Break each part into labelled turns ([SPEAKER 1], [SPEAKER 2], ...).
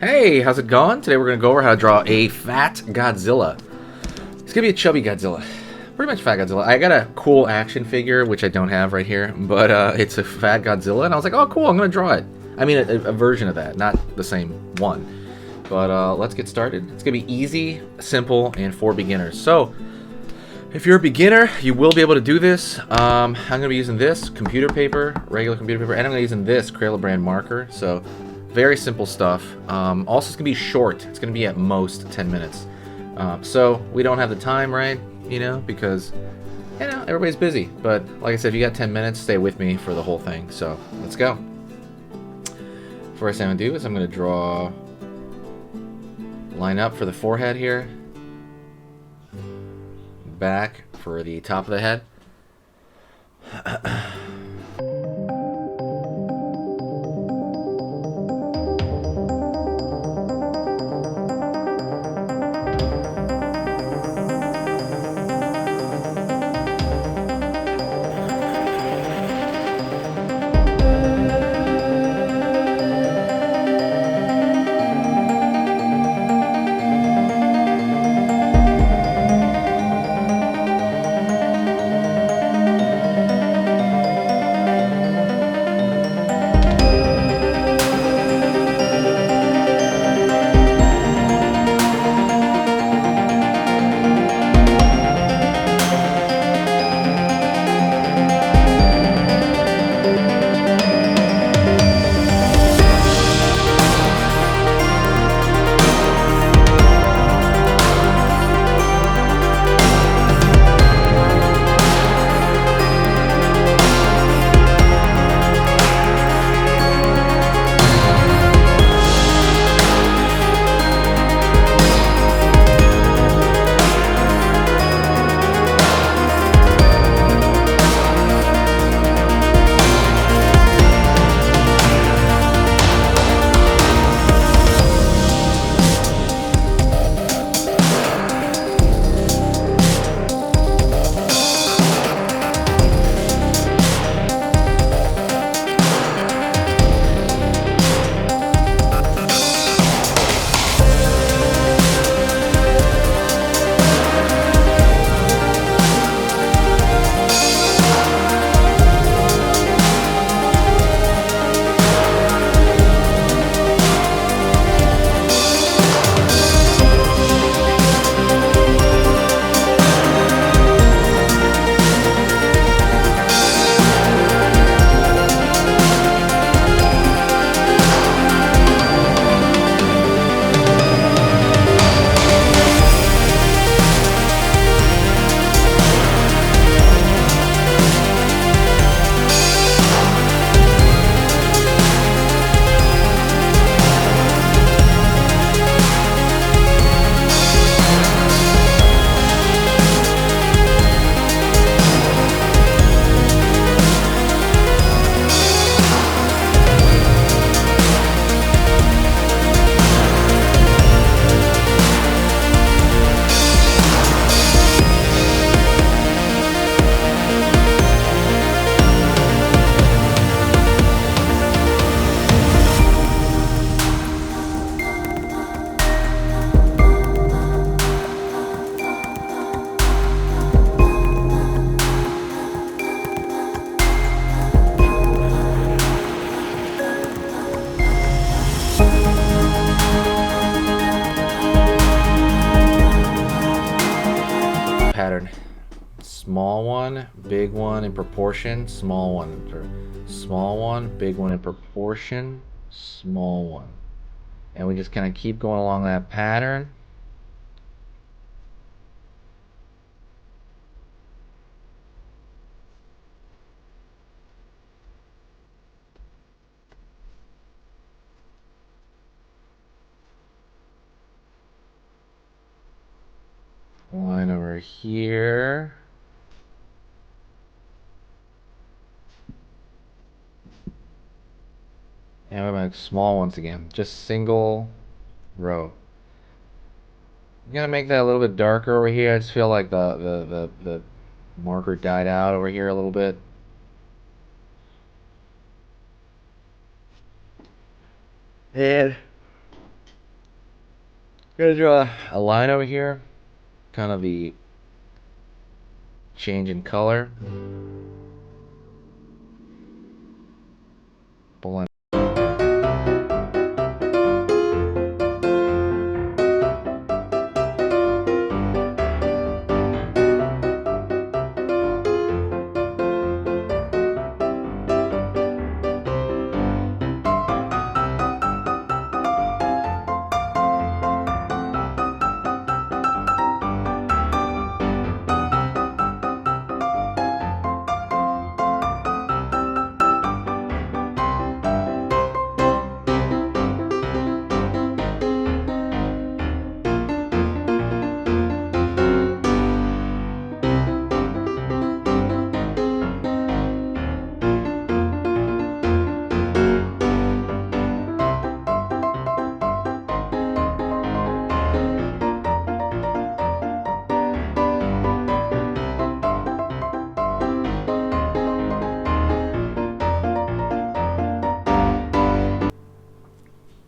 [SPEAKER 1] Hey, how's it going? Today we're going to go over how to draw a fat Godzilla. It's going to be a chubby Godzilla. Pretty much fat Godzilla. I got a cool action figure, which I don't have right here, but it's a fat Godzilla, and I was like, oh, cool, I'm going to draw it. I mean, a version of that, not the same one. But let's get started. It's going to be easy, simple, and for beginners. So, if you're a beginner, you will be able to do this. I'm going to be using this computer paper, regular computer paper, and I'm going to be using this Crayola brand marker. So, very simple stuff. Also, it's going to be short. It's going to be at most 10 minutes. So, we don't have the time, right? Because, everybody's busy. But, like I said, if you got 10 minutes, stay with me for the whole thing. So, let's go. First thing I'm going to do is I'm going to draw, line up for the forehead here. Back for the top of the head. Pattern. Small one, big one in proportion, small one, or small one, big one in proportion, small one. And we just kind of keep going along that pattern. Line over here. And we're going to small ones again. Just single row. I'm going to make that a little bit darker over here. I just feel like the marker died out over here a little bit. And Gonna draw a line over here, kind of the change in color. Blend.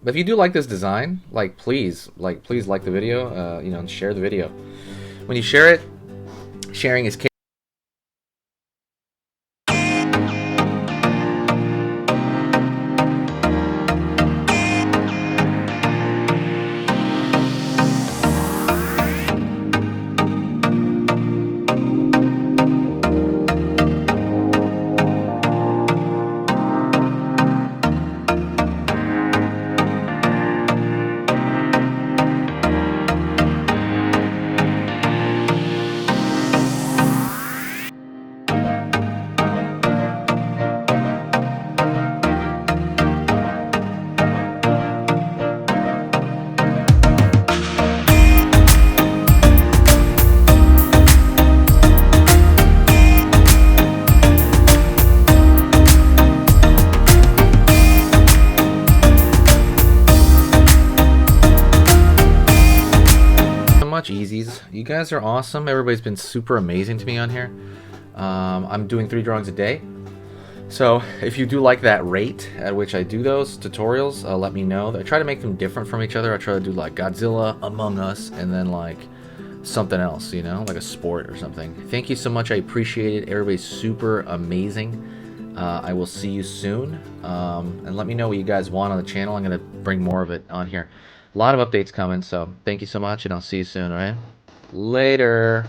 [SPEAKER 1] But if you do like this design, like please like the video, you know, and share the video. When you share it, sharing is much easies. You guys are awesome. Everybody's been super amazing to me on here. I'm doing 3 drawings a day. So if you do like that rate at which I do those tutorials, let me know. I try to make them different from each other. I try to do like Godzilla, Among Us, and then like something else, you know, like a sport or something. Thank you so much. I appreciate it. Everybody's super amazing. I will see you soon. And let me know what you guys want on the channel. I'm going to bring more of it on here. A lot of updates coming, so thank you so much, and I'll see you soon, all right? Later.